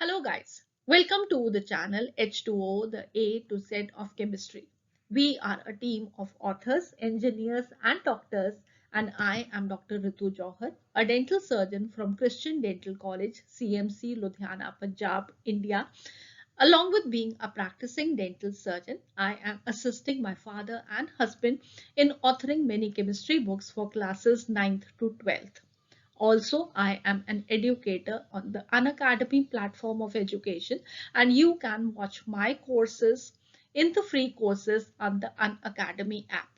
Hello guys, welcome to the channel H2O, the A to Z of chemistry. We are a team of authors, engineers and doctors, and I am Dr. Ritu Johar, a dental surgeon from Christian Dental College, CMC, Ludhiana, Punjab, India. Along with being a practicing dental surgeon, I am assisting my father and husband in authoring many chemistry books for classes 9th to 12th. Also, I am an educator on the Unacademy platform of education, and you can watch my courses in the free courses on the Unacademy app.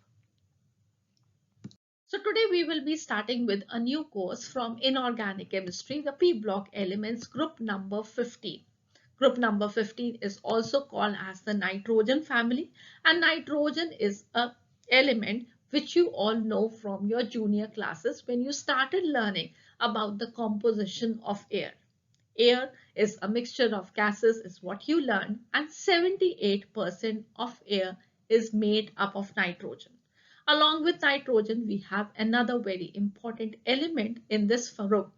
So today we will be starting with a new course from Inorganic Chemistry, the P block elements, group number 15. Group number 15 is also called as the nitrogen family, and nitrogen is a element which you all know from your junior classes when you started learning about the composition of air. Air is a mixture of gases is what you learn, and 78% of air is made up of nitrogen. Along with nitrogen, we have another very important element in this group,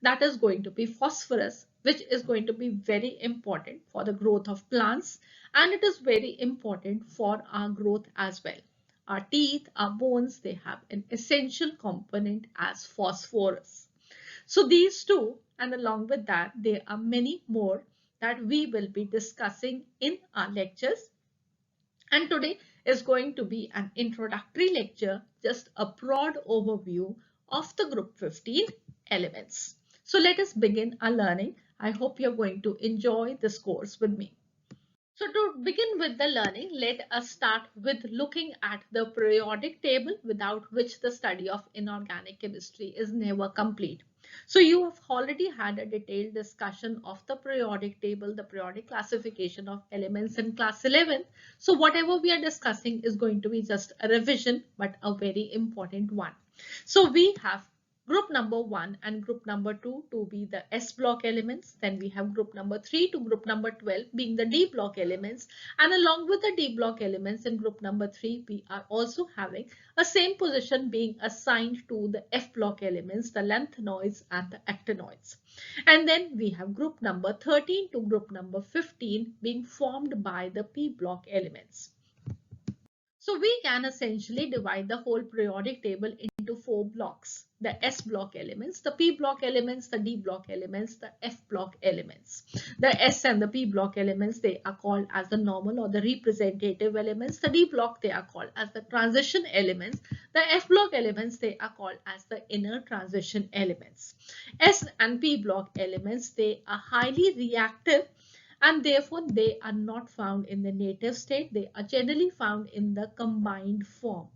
that is going to be phosphorus, which is going to be very important for the growth of plants, and it is very important for our growth as well. Our teeth, our bones, they have an essential component as phosphorus. So these two, and along with that, there are many more that we will be discussing in our lectures. And today is going to be an introductory lecture, just a broad overview of the group 15 elements. So let us begin our learning. I hope you're going to enjoy this course with me. So to begin with the learning, let us start with looking at the periodic table, without which the study of inorganic chemistry is never complete. So you have already had a detailed discussion of the periodic table, the periodic classification of elements in class 11. So whatever we are discussing is going to be just a revision, but a very important one. So we have group number 1 and group number 2 to be the S block elements. Then we have group number 3 to group number 12 being the D block elements. And along with the D block elements in group number 3, we are also having a same position being assigned to the F block elements, the lanthanoids and the actinoids. And then we have group number 13 to group number 15 being formed by the P block elements. So we can essentially divide the whole periodic table into 4 blocks: the S block elements, the P block elements, the D block elements, the F block elements. The S and the P block elements, they are called as the normal or the representative elements. The D block, they are called as the transition elements. The F block elements, they are called as the inner transition elements. S and P block elements, they are highly reactive, and therefore they are not found in the native state. They are generally found in the combined form.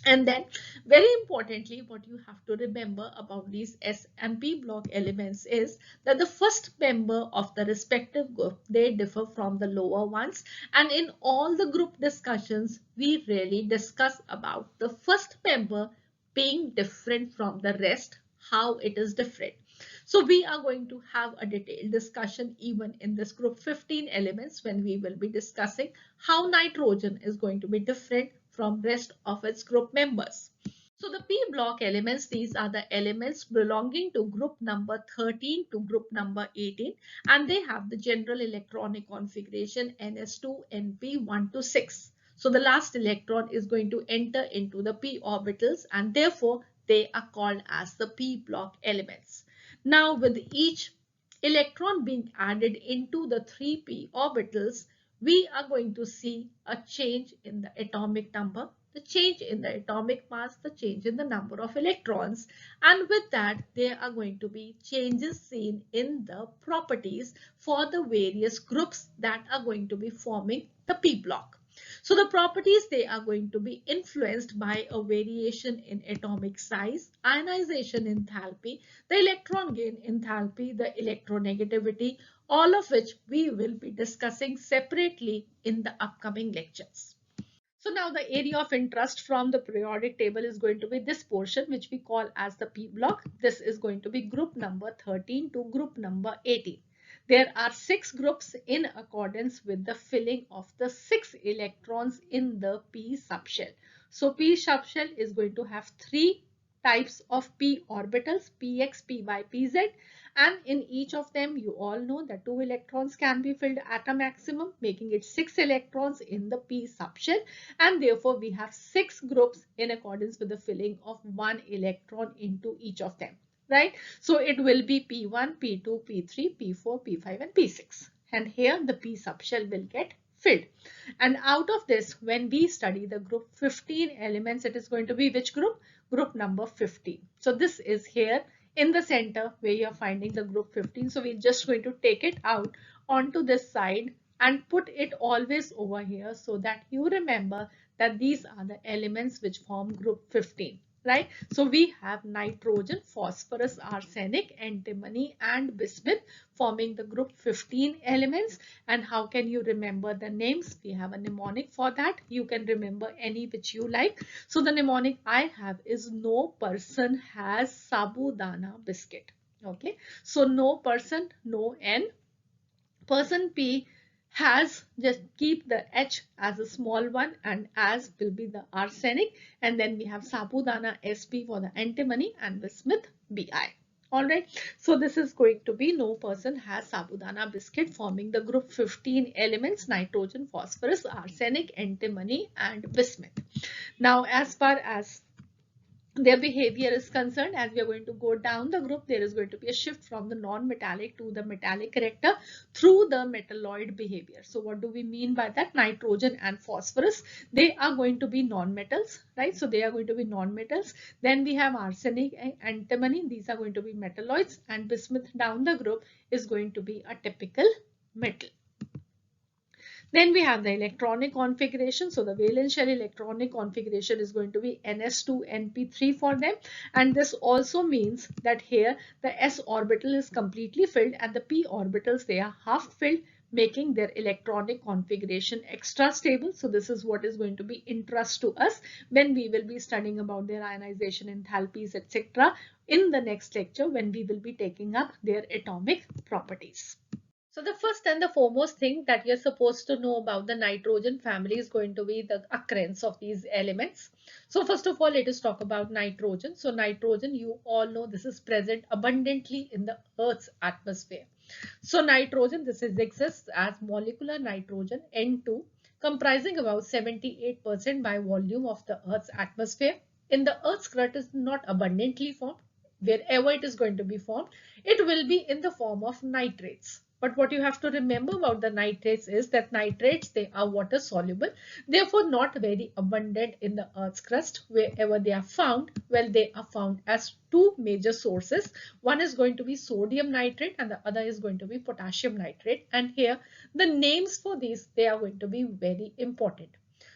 And then very importantly, what you have to remember about these S and P block elements is that the first member of the respective group, they differ from the lower ones. And in all the group discussions, we really discuss about the first member being different from the rest, how it is different. So we are going to have a detailed discussion even in this group 15 elements when we will be discussing how nitrogen is going to be different from rest of its group members. So the P block elements, these are the elements belonging to group number 13 to group number 18, and they have the general electronic configuration ns2 np 1 to 6. So the last electron is going to enter into the p orbitals, and therefore they are called as the P block elements. Now with each electron being added into the 3p orbitals, we are going to see a change in the atomic number, the change in the atomic mass, the change in the number of electrons, and with that there are going to be changes seen in the properties for the various groups that are going to be forming the P block. So the properties, they are going to be influenced by a variation in atomic size, ionization enthalpy, the electron gain enthalpy, the electronegativity, all of which we will be discussing separately in the upcoming lectures. So now the area of interest from the periodic table is going to be this portion, which we call as the P block. This is going to be group number 13 to group number 18. There are 6 groups in accordance with the filling of the 6 electrons in the P subshell. So P subshell is going to have 3 types of p orbitals, px, py, pz, and in each of them you all know that 2 electrons can be filled at a maximum, making it 6 electrons in the p subshell, and therefore we have 6 groups in accordance with the filling of 1 electron into each of them, right? So it will be p1, p2, p3, p4, p5 and p6, and here the p subshell will get filled. And out of this, when we study the group 15 elements, it is going to be which group? Group number 15. So this is here in the center where you're finding the group 15. So we're just going to take it out onto this side and put it always over here so that you remember that these are the elements which form group 15. Right? So we have nitrogen, phosphorus, arsenic, antimony and bismuth forming the group 15 elements. And how can you remember the names? We have a mnemonic for that. You can remember any which you like. So the mnemonic I have is no person has sabudana biscuit. Okay. So no person, no N. Person P has, just keep the H as a small one and as will be the arsenic, and then we have sabudana SP for the antimony and bismuth Bi. Alright, so this is going to be no person has sabudana biscuit forming the group 15 elements: nitrogen, phosphorus, arsenic, antimony and bismuth. Now as far as their behavior is concerned, as we are going to go down the group, there is going to be a shift from the non-metallic to the metallic character through the metalloid behavior. So what do we mean by that? Nitrogen and phosphorus, they are going to be non-metals, right? So they are going to be non-metals. Then we have arsenic and antimony, these are going to be metalloids, and bismuth down the group is going to be a typical metal. Then we have the electronic configuration. So the valence shell electronic configuration is going to be ns2np3 for them. And this also means that here the s orbital is completely filled and the p orbitals, they are half filled, making their electronic configuration extra stable. So this is what is going to be interest to us when we will be studying about their ionization enthalpies, etc. in the next lecture when we will be taking up their atomic properties. So the first and the foremost thing that you're supposed to know about the nitrogen family is going to be the occurrence of these elements. So first of all, let us talk about nitrogen. So nitrogen, you all know this is present abundantly in the Earth's atmosphere. So nitrogen, this exists as molecular nitrogen N2, comprising about 78% by volume of the Earth's atmosphere. In the Earth's crust, it is not abundantly formed. Wherever it is going to be formed, it will be in the form of nitrates. But what you have to remember about the nitrates is that nitrates, they are water soluble, therefore not very abundant in the Earth's crust. Wherever they are found, well, they are found as two major sources. One is going to be sodium nitrate and the other is going to be potassium nitrate. And here the names for these, they are going to be very important.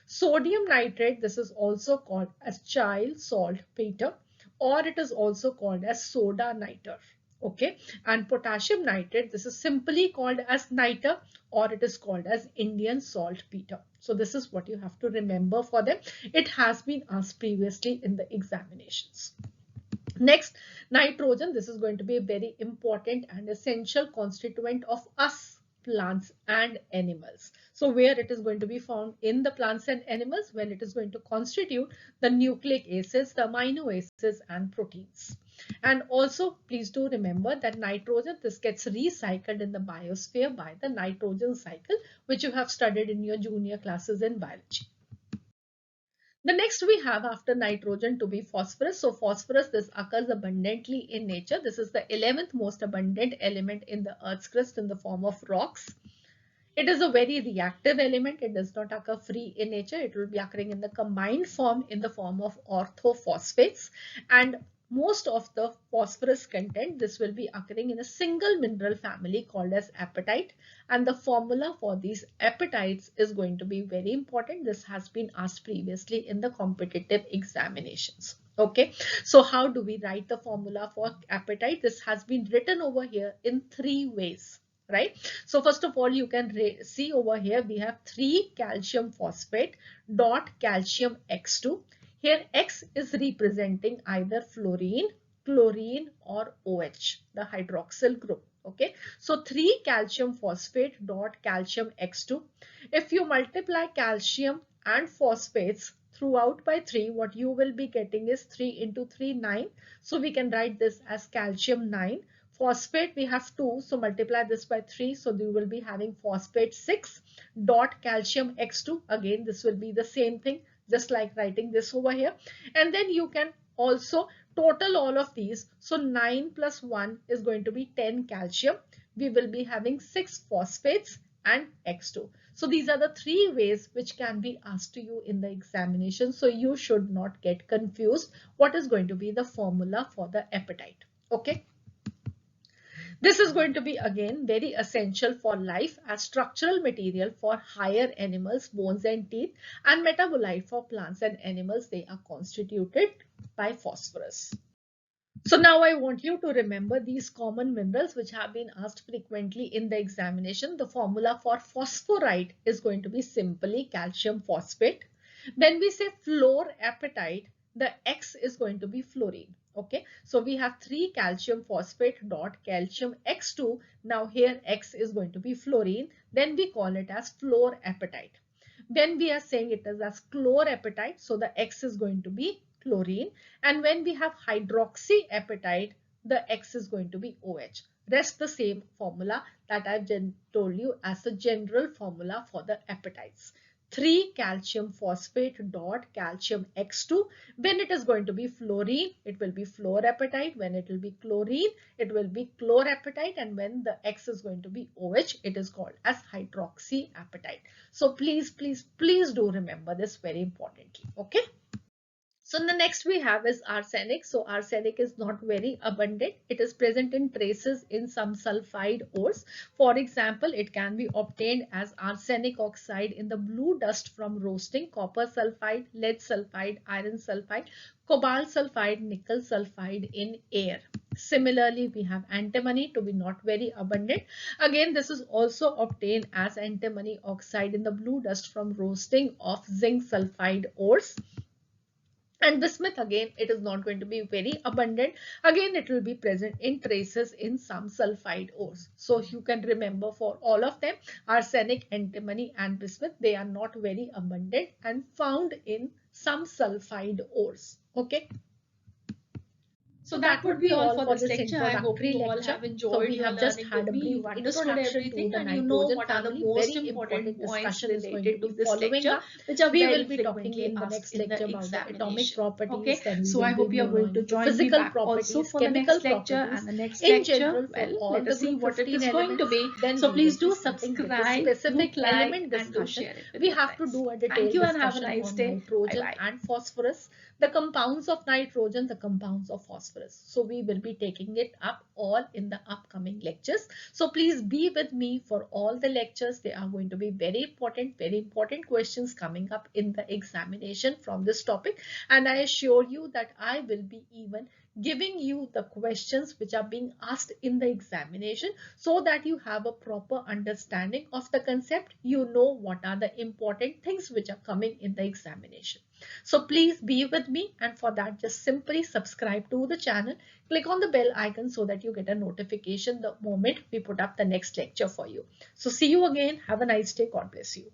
Sodium nitrate, this is also called as child saltpeter, or it is also called as soda niter. Okay, and potassium nitrate, this is simply called as niter, or it is called as Indian saltpeter. So this is what you have to remember for them. It has been asked previously in the examinations. Next, nitrogen, this is going to be a very important and essential constituent of us plants and animals. So where it is going to be found in the plants and animals? Well, it is going to constitute the nucleic acids, the amino acids and proteins. And also please do remember that nitrogen, this gets recycled in the biosphere by the nitrogen cycle, which you have studied in your junior classes in biology. The next we have after nitrogen to be phosphorus. So phosphorus, this occurs abundantly in nature. This is the 11th most abundant element in the Earth's crust in the form of rocks. It is a very reactive element. It does not occur free in nature. It will be occurring in the combined form in the form of orthophosphates. And most of the phosphorus content, this will be occurring in a single mineral family called as apatite. And the formula for these apatites is going to be very important. This has been asked previously in the competitive examinations. Okay, so how do we write the formula for apatite? This has been written over here in 3 ways. Right. So first of all, you can see over here we have 3 calcium phosphate dot calcium X2. Here X is representing either fluorine, chlorine or OH, the hydroxyl group. Okay. So 3 calcium phosphate dot calcium X2. If you multiply calcium and phosphates throughout by 3, what you will be getting is 3 into 3, 9. So we can write this as calcium 9. Phosphate we have 2, so multiply this by 3, so you will be having phosphate 6 dot calcium X2. Again, this will be the same thing, just like writing this over here. And then you can also total all of these. So 9 plus 1 is going to be 10 calcium. We will be having 6 phosphates and X2. So these are the 3 ways which can be asked to you in the examination. So you should not get confused what is going to be the formula for the apatite. Okay. This is going to be again very essential for life as structural material for higher animals, bones and teeth, and metabolite for plants and animals. They are constituted by phosphorus. So now I want you to remember these common minerals which have been asked frequently in the examination. The formula for phosphorite is going to be simply calcium phosphate. When we say fluorapatite, the X is going to be fluorine. Okay, so we have 3 calcium phosphate dot calcium X2. Now here X is going to be fluorine. Then we call it as fluorapatite. When we are saying it is as chlorapatite, so the X is going to be chlorine. And when we have hydroxyapatite, the X is going to be OH. Rest the same formula that I've told you as a general formula for the apatites. 3 calcium phosphate dot calcium X2. When it is going to be fluorine, it will be fluorapatite. When it will be chlorine, it will be chlorapatite. And when the X is going to be OH, it is called as hydroxyapatite. So please do remember this very importantly. Okay. So the next we have is arsenic. So arsenic is not very abundant. It is present in traces in some sulfide ores. For example, it can be obtained as arsenic oxide in the blue dust from roasting, copper sulfide, lead sulfide, iron sulfide, cobalt sulfide, nickel sulfide in air. Similarly, we have antimony to be not very abundant. Again, this is also obtained as antimony oxide in the blue dust from roasting of zinc sulfide ores. And bismuth, again, it is not going to be very abundant. Again, it will be present in traces in some sulfide ores. So you can remember for all of them, arsenic, antimony and bismuth, they are not very abundant and found in some sulfide ores. Okay. So that would be all for this lecture. I hope you all have enjoyed. We have just had a brief introduction to the nitrogen family. Very important discussion is going to be following up, which we will be talking in the next lecture about the atomic properties. Okay, so I hope you are going to join me back also for the next lecture and the next lecture. Well, let us see what it is going to be. So please do subscribe, do like, and do share it. We have to do a detailed discussion on nitrogen and phosphorus, the compounds of nitrogen, the compounds of phosphorus. So we will be taking it up all in the upcoming lectures. So please be with me for all the lectures. They are going to be very important questions coming up in the examination from this topic. And I assure you that I will be even giving you the questions which are being asked in the examination so that you have a proper understanding of the concept. You know what are the important things which are coming in the examination. So please be with me, and for that just simply subscribe to the channel, click on the bell icon so that you get a notification the moment we put up the next lecture for you. So see you again. Have a nice day. God bless you.